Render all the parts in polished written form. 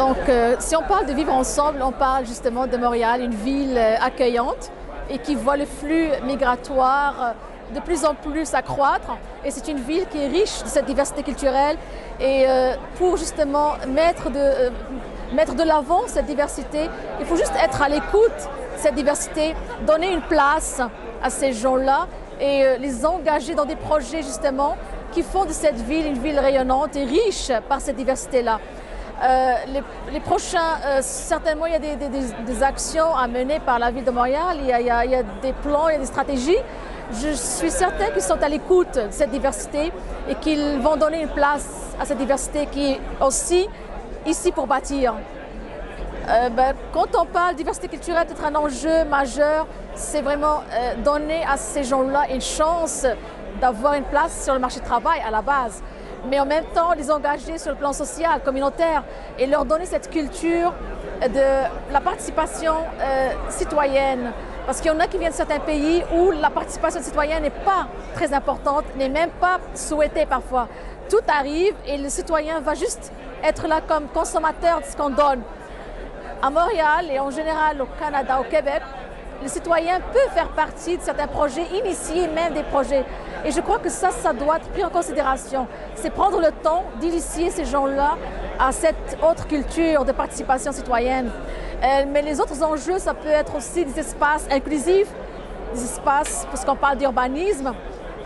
Donc, si on parle de vivre ensemble, on parle justement de Montréal, une ville accueillante et qui voit le flux migratoire de plus en plus accroître. Et c'est une ville qui est riche de cette diversité culturelle. Et pour justement mettre de l'avant cette diversité, il faut juste être à l'écoute de cette diversité, donner une place à ces gens-là et les engager dans des projets justement qui font de cette ville une ville rayonnante et riche par cette diversité-là. Les prochains, certainement, il y a des actions à mener par la Ville de Montréal, il y a des plans, il y a des stratégies. Je suis certaine qu'ils sont à l'écoute de cette diversité et qu'ils vont donner une place à cette diversité qui est aussi ici pour bâtir. Quand on parle de diversité culturelle, peut-être un enjeu majeur, c'est vraiment donner à ces gens-là une chance d'avoir une place sur le marché du travail à la base, mais en même temps les engager sur le plan social, communautaire et leur donner cette culture de la participation citoyenne. Parce qu'il y en a qui viennent de certains pays où la participation citoyenne n'est pas très importante, n'est même pas souhaitée parfois. Tout arrive et le citoyen va juste être là comme consommateur de ce qu'on donne. À Montréal et en général au Canada, au Québec, le citoyen peut faire partie de certains projets, initier même des projets. Et je crois que ça doit être pris en considération. C'est prendre le temps d'initier ces gens-là à cette autre culture de participation citoyenne. Mais les autres enjeux, ça peut être aussi des espaces inclusifs, des espaces, parce qu'on parle d'urbanisme,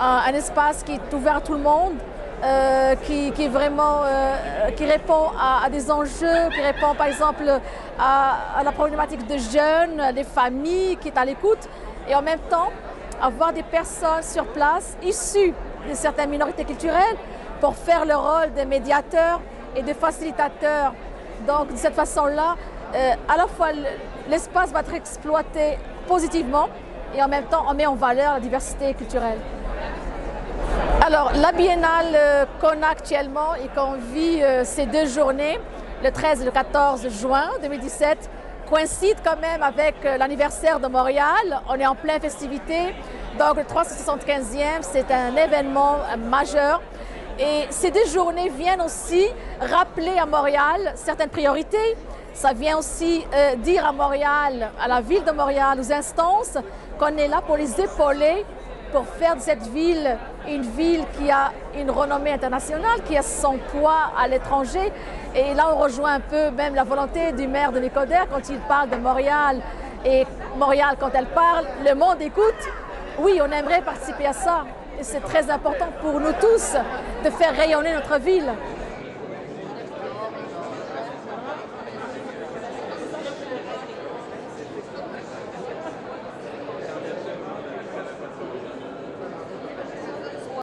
un espace qui est ouvert à tout le monde, qui est vraiment, qui répond à des enjeux, qui répond par exemple à la problématique des jeunes, des familles, qui est à l'écoute, et en même temps avoir des personnes sur place issues de certaines minorités culturelles pour faire le rôle de médiateurs et de facilitateurs. Donc de cette façon-là, à la fois l'espace va être exploité positivement et en même temps on met en valeur la diversité culturelle. Alors, la biennale qu'on a actuellement et qu'on vit ces 2 journées, le 13 et le 14 juin 2017, coïncide quand même avec l'anniversaire de Montréal. On est en pleine festivité, donc le 375e, c'est un événement majeur. Et ces 2 journées viennent aussi rappeler à Montréal certaines priorités. Ça vient aussi dire à Montréal, à la ville de Montréal, aux instances, qu'on est là pour les épauler, pour faire de cette ville une ville qui a une renommée internationale, qui a son poids à l'étranger. Et là, on rejoint un peu même la volonté du maire de Nicodère quand il parle de Montréal. Et Montréal, quand elle parle, le monde écoute. Oui, on aimerait participer à ça. Et c'est très important pour nous tous de faire rayonner notre ville.